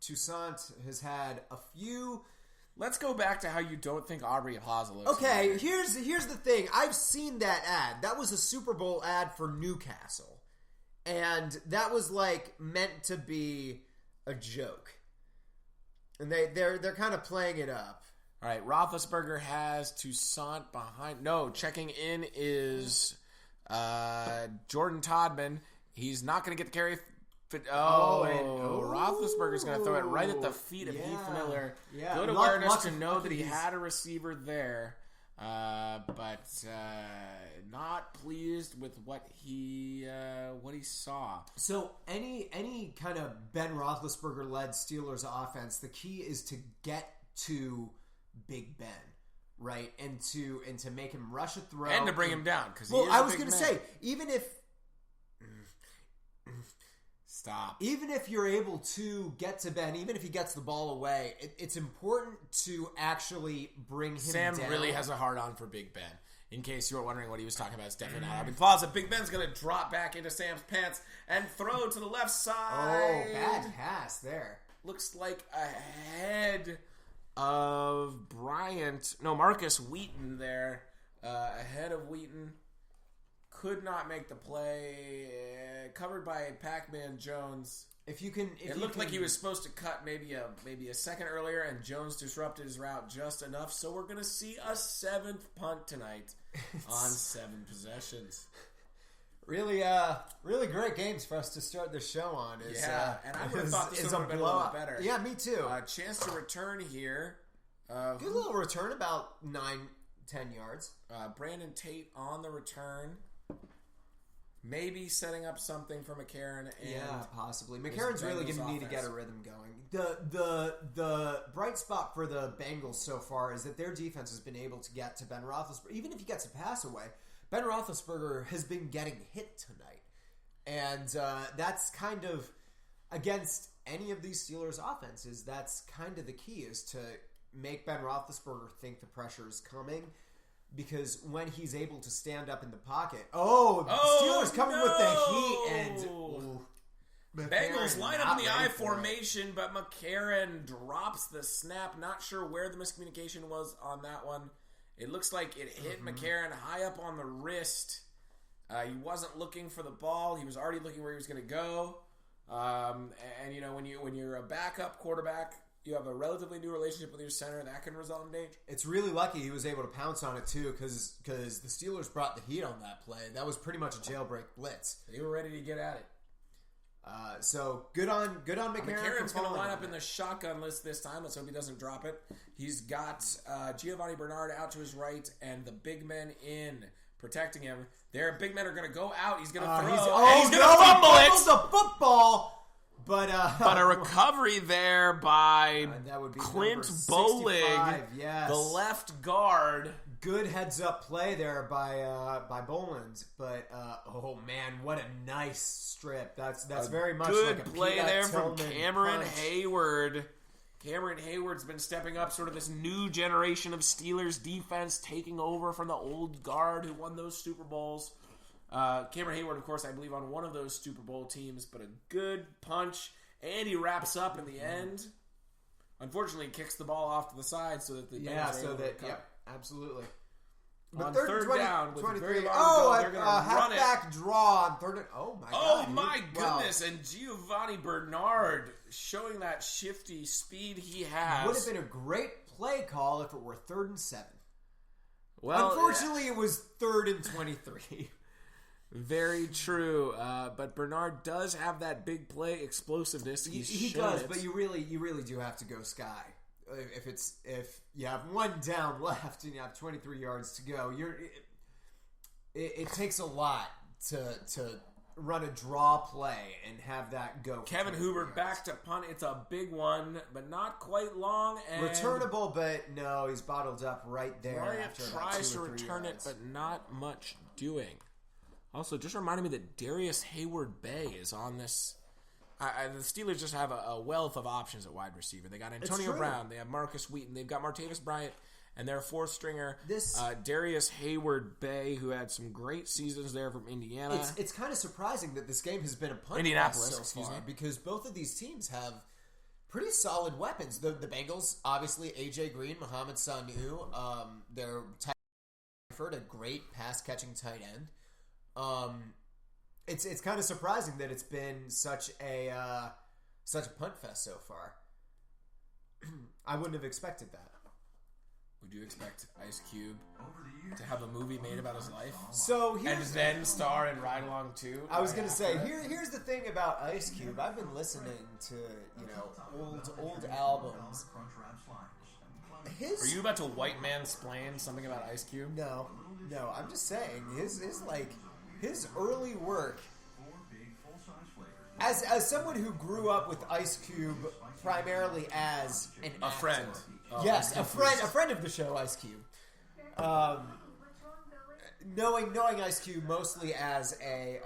Toussaint has had a few. Let's go back to how you don't think Aubrey Plaza looks. Okay, here's the thing. I've seen that ad. That was a Super Bowl ad for Newcastle. And that was like meant to be a joke. And they're kind of playing it up. All right, Roethlisberger has Toussaint behind. No, checking in is Jordan Todman. He's not going to get the carry. Roethlisberger's going to throw it right at the feet of Heath Miller. Yeah. Good awareness to know that he had a receiver there, but not pleased with what he saw. So any kind of Ben Roethlisberger-led Steelers offense, the key is to get to Big Ben. Right, and to make him rush a throw and to bring him down because I was going to say even if even if you're able to get to Ben, even if he gets the ball away, it's important to actually bring him down. Sam really has a hard on for Big Ben. In case you were wondering what he was talking about, it's definitely not Aubrey Plaza. Big Ben's going to drop back into Sam's pants and throw to the left side. Oh, bad pass there. Looks like a head of Marcus Wheaton there, ahead of Wheaton. Could not make the play. Covered by Pac-Man Jones. It looked like he was supposed to cut maybe a second earlier, and Jones disrupted his route just enough. So we're going to see a 7th punt tonight on 7 possessions. Really great games for us to start the show on. And I would have thought this would have been a little better. Yeah, me too. Chance to return here. Good little return, about 9-10 yards. Brandon Tate on the return. Maybe setting up something for McCarron. Yeah, possibly. McCarron's really going to need to get a rhythm going. The bright spot for the Bengals so far is that their defense has been able to get to Ben Roethlisberger. Even if he gets a pass away, Ben Roethlisberger has been getting hit tonight. And that's kind of, against any of these Steelers offenses, that's kind of the key, is to make Ben Roethlisberger think the pressure is coming. Because when he's able to stand up in the pocket, Steelers coming with the heat, and Bengals line up in the I formation, but McCarron drops the snap. Not sure where the miscommunication was on that one. It looks like it hit McCarron high up on the wrist. He wasn't looking for the ball. He was already looking where he was going to go. And you know, when you're a backup quarterback, you have a relatively new relationship with your center, that can result in danger. It's really lucky he was able to pounce on it, too, because the Steelers brought the heat on that play. That was pretty much a jailbreak blitz. They were ready to get at it. So good on McCarron. McCarron's going to line up in the shotgun list this time. Let's hope he doesn't drop it. He's got Giovanni Bernard out to his right and the big men in, protecting him. Their big men are going to go out. He's going to throw. He's going to fumble it. He the football. But a recovery there by Clint Bowling, the left guard. Good heads-up play there by Boland. But, man, what a nice strip. That's very much like a good play there from Cameron Hayward. Cameron Hayward's been stepping up, sort of this new generation of Steelers defense, taking over from the old guard who won those Super Bowls. Cameron Hayward, of course, I believe on one of those Super Bowl teams, but a good punch, and he wraps up in the end. Unfortunately, kicks the ball off to the side so that the absolutely. But on third down, with a very long goal, they're going to run it. Halfback draw on third. Oh my god! Oh my goodness! Wow. And Giovanni Bernard showing that shifty speed he has. Would have been a great play call if it were 3rd and 7. Well, unfortunately, it was 3rd and 23. Very true, but Bernard does have that big play explosiveness. He does, but you really do have to go sky. If you have one down left and you have 23 yards to go, it takes a lot to run a draw play and have that go. Kevin Huber back to punt. It's a big one, but not quite long. And returnable, but no, he's bottled up right there. Bryant tries to return it, but not much doing. Also, just reminded me that Darius Hayward-Bay is on this. The Steelers just have a wealth of options at wide receiver. They got Antonio Brown. They have Marcus Wheaton. They've got Martavis Bryant. And their 4th stringer, Darius Hayward-Bay, who had some great seasons there from Indiana. It's kind of surprising that this game has been a punt so far, because both of these teams have pretty solid weapons. The Bengals, obviously, A.J. Green, Mohamed Sanu, their tight end, a great pass-catching tight end. It's kind of surprising that it's been such a punt fest so far. I wouldn't have expected that. Would you expect Ice Cube to have a movie made about his life? So and then star in Ride Along 2? I was going to say, here's the thing about Ice Cube. I've been listening to, old albums. Are you about to white man-splain something about Ice Cube? No. I'm just saying, his early work, as someone who grew up with Ice Cube primarily as an actor, friend. Yes, a friend of the show, Ice Cube. Knowing Ice Cube mostly as an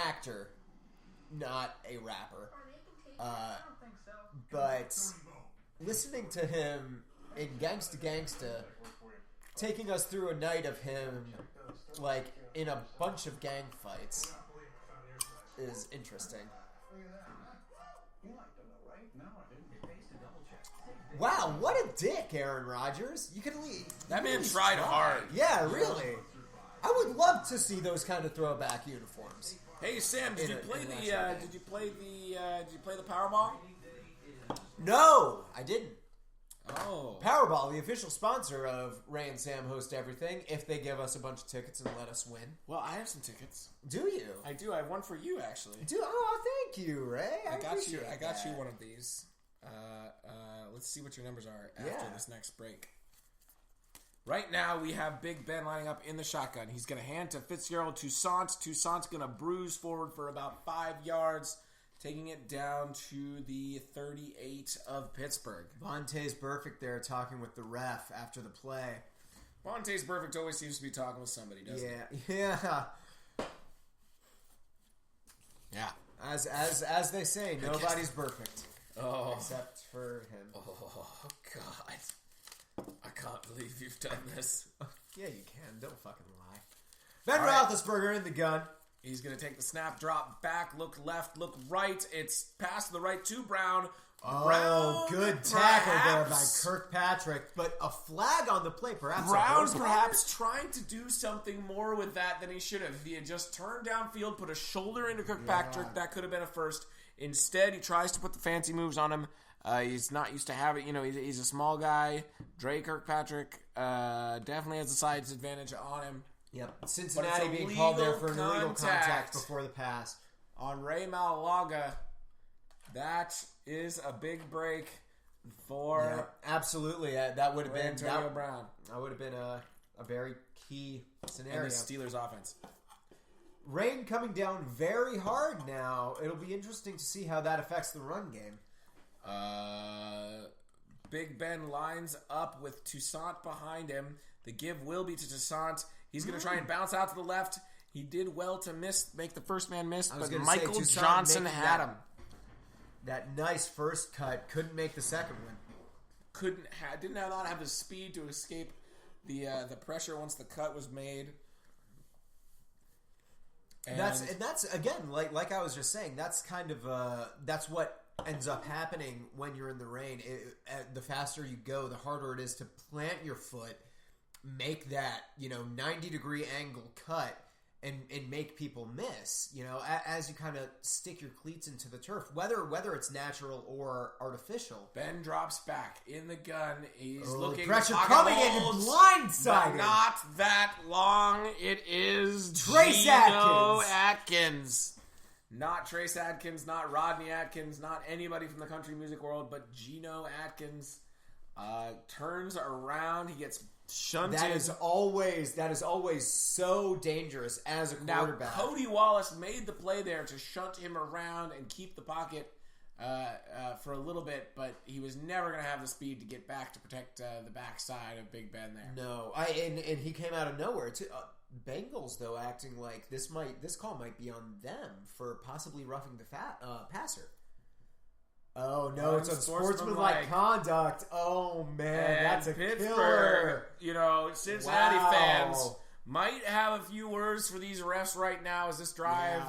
actor, not a rapper. But listening to him in Gangsta Gangsta, taking us through a night of him, like, in a bunch of gang fights, is interesting. Wow, what a dick, Aaron Rodgers. You can leave. That man tried hard. Yeah, really. I would love to see those kind of throwback uniforms. Hey Sam, did you play the Powerball? No, I didn't. Oh. Powerball, the official sponsor of Ray and Sam Host Everything, if they give us a bunch of tickets and let us win. Well, I have some tickets. Do you? I do. I have one for you, actually. Thank you, Ray. I got you one of these. Let's see what your numbers are after this next break. Right now, we have Big Ben lining up in the shotgun. He's going to hand to Fitzgerald Toussaint. Toussaint's going to bruise forward for about 5 yards, taking it down to the 38 of Pittsburgh. Vontae's perfect there talking with the ref after the play. Vontae's perfect always seems to be talking with somebody, doesn't he? Yeah. Yeah. As they say, nobody's perfect. Oh. Except for him. Oh, God. I can't believe you've done this. Yeah, you can. Don't fucking lie. Ben Roethlisberger in the gun. He's going to take the snap, drop back, look left, look right. It's pass to the right to Brown. Oh, good tackle there by Kirkpatrick, but a flag on the play, perhaps. Brown perhaps trying to do something more with that than he should have. If he had just turned downfield, put a shoulder into Kirkpatrick, that could have been a first. Instead, he tries to put the fancy moves on him. He's not used to having, he's a small guy. Dre Kirkpatrick definitely has a size advantage on him. Yep. Cincinnati being called there for an illegal contact before the pass. On Ray Malalaga. That is a big break for... Yeah, absolutely. That would have been... Antonio Brown. That would have been a very key scenario. And the Steelers offense. Rain coming down very hard now. It'll be interesting to see how that affects the run game. Big Ben lines up with Toussaint behind him. The give will be to Toussaint. He's going to try and bounce out to the left. He did well to make the first man miss, but Michael Johnson had him. That nice first cut couldn't make the second one. Did not have the speed to escape the pressure once the cut was made. And that's again like I was just saying. That's kind of that's what ends up happening when you're in the rain. The faster you go, the harder it is to plant your foot, make that 90-degree angle cut, and make people miss. As you kind of stick your cleats into the turf, whether it's natural or artificial. Ben drops back in the gun. He's looking. Pressure coming in and blindsided. Not that long. It is Trace Atkins. Not Trace Atkins, not Rodney Atkins, not anybody from the country music world, but Geno Atkins turns around. He gets shunted. That is always so dangerous as a quarterback. Now, Cody Wallace made the play there to shunt him around and keep the pocket for a little bit, but he was never going to have the speed to get back to protect the backside of Big Ben there. No, and he came out of nowhere too. Bengals, though, acting like this call might be on them for possibly roughing the passer. Oh no, it's unsportsmanlike conduct. Oh man, that's a Pittsburgh killer. Cincinnati fans might have a few words for these refs right now as this drive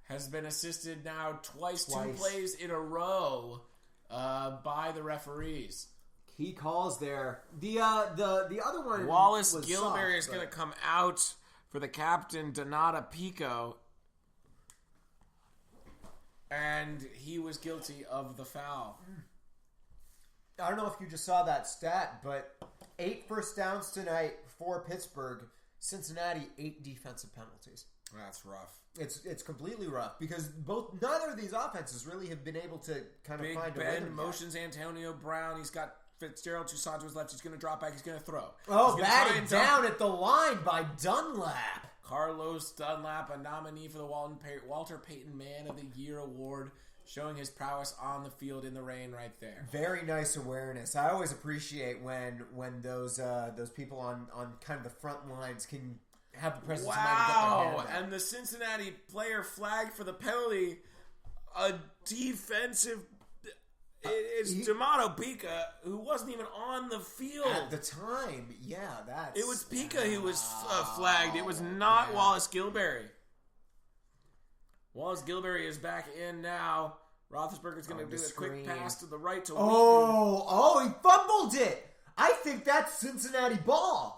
has been assisted now twice. 2 plays in a row by the referees. Key calls there. The other one, Wallace was Gilberry soft, is going to come out for the captain, Donata Pico. And he was guilty of the foul. I don't know if you just saw that stat, but 8 first downs tonight for Pittsburgh. Cincinnati, 8 defensive penalties. That's rough. It's completely rough because neither of these offenses really have been able to kind of find a rhythm. Big Ben motions Antonio Brown. He's got Fitzgerald Toussaint to his left. He's going to drop back. He's going to throw. Oh, batted down at the line by Dunlap. Carlos Dunlap, a nominee for the Walter Payton Man of the Year award, showing his prowess on the field in the rain right there. Very nice awareness. I always appreciate when those people on kind of the front lines can have the presence of mind to get their hand out. And the Cincinnati player flagged for the penalty, a defensive... It's D'Amato Pica, who wasn't even on the field at the time. Yeah, it was Pica who was flagged. It was not Wallace Gilberry. Wallace Gilberry is back in now. Roethlisberger's going to do a quick pass to the right to Wheaton. He fumbled it. I think that's Cincinnati ball.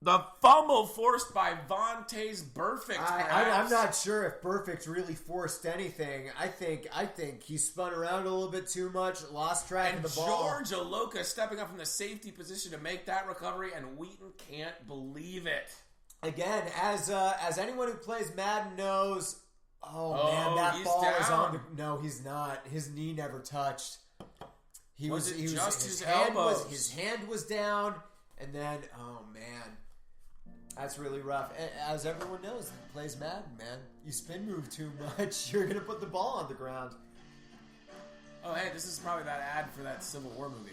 The fumble forced by Vontaze Burfict. I'm not sure if Burfict really forced anything. I think he spun around a little bit too much, lost track of the ball. And George Aloka stepping up from the safety position to make that recovery, and Wheaton can't believe it. Again, as anyone who plays Madden knows, man, that ball down. is on the... No, he's not. His knee never touched. His elbows? His hand was down, and then, oh man... That's really rough. As everyone knows, who plays Madden, man. You spin move too much, you're going to put the ball on the ground. Oh, hey, this is probably that ad for that Civil War movie.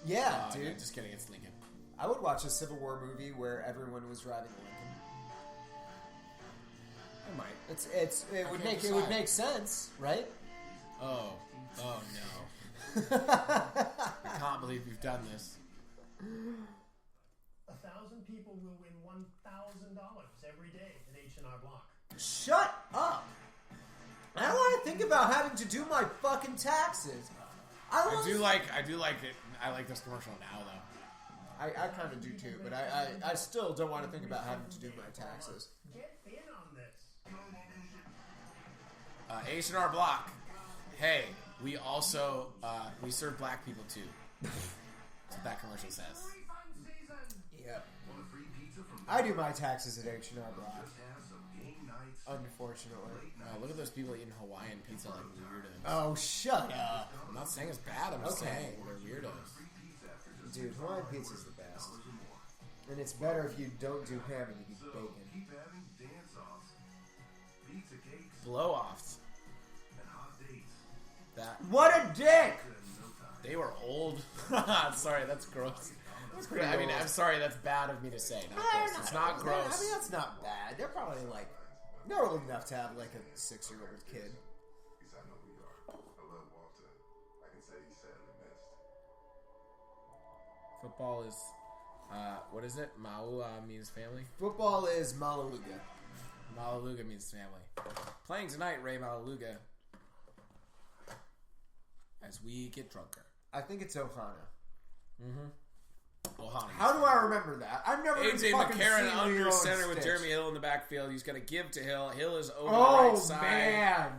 Yeah, dude. No, just kidding, it's Lincoln. I would watch a Civil War movie where everyone was driving a Lincoln. I might. It would make sense, right? Oh no. I can't believe you've done this. 1,000 people will win $1,000 every day at H&R Block. Shut up! I don't want to think about having to do my fucking taxes. I do like it. I like this commercial now, though. I kind of do too, but I still don't want to think about having to do my taxes. Get in on this. H&R Block. Hey, we also we serve black people too. That's what that commercial says. Yeah. I do my taxes at H&R Block. Unfortunately. Look at those people eating Hawaiian pizza like weirdos. Oh, shut up. I'm not saying it's bad. I'm just saying they're weirdos. Dude, Hawaiian pizza's the best. And it's better if you don't do ham and you do bacon. Blow-offs. What a dick! They were old. Sorry, that's gross. I mean, I'm sorry, that's bad of me to say. Not gross. It's not gross. I mean, that's not bad. They're probably they're old enough to have like a 6-year-old kid. Football is, what is it? Maua means family? Football is Malaluga. Malaluga means family. Playing tonight, Ray Malaluga. As we get drunker. I think it's Ohana. Mm-hmm. Ohana. How do I remember that? I've never AJ fucking McCarron seen under center Stitch. with Jeremy Hill in the backfield. He's going to give to Hill. Hill is over the right side. Oh, man.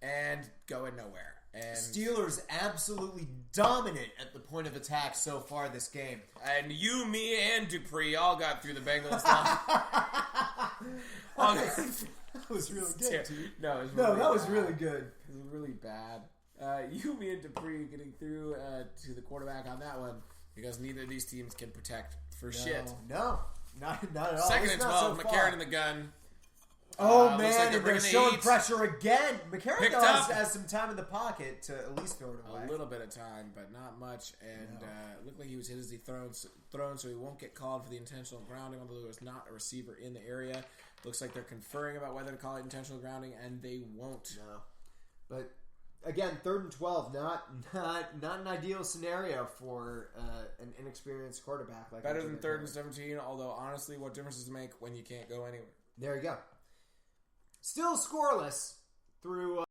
And going nowhere. And Steelers absolutely dominant at the point of attack so far this game. And you, me, and Dupree all got through the Bengals line. That was really good, dude. No, that was really good. It was really bad. You, me, and Dupree getting through to the quarterback on that one because neither of these teams can protect for shit. No, not at all. Second and 12, so McCarron in the gun. Oh, man, like and they're showing pressure again. McCarron has some time in the pocket to at least throw it away. A little bit of time, but not much. And it looked like he was hit as he thrown, so he won't get called for the intentional grounding, although there was not a receiver in the area. Looks like they're conferring about whether to call it intentional grounding, and they won't. No. But, again, 3rd and 12, not an ideal scenario for an inexperienced quarterback. Like better than 3rd and 17, although, honestly, what difference does it make when you can't go anywhere? There you go. Still scoreless through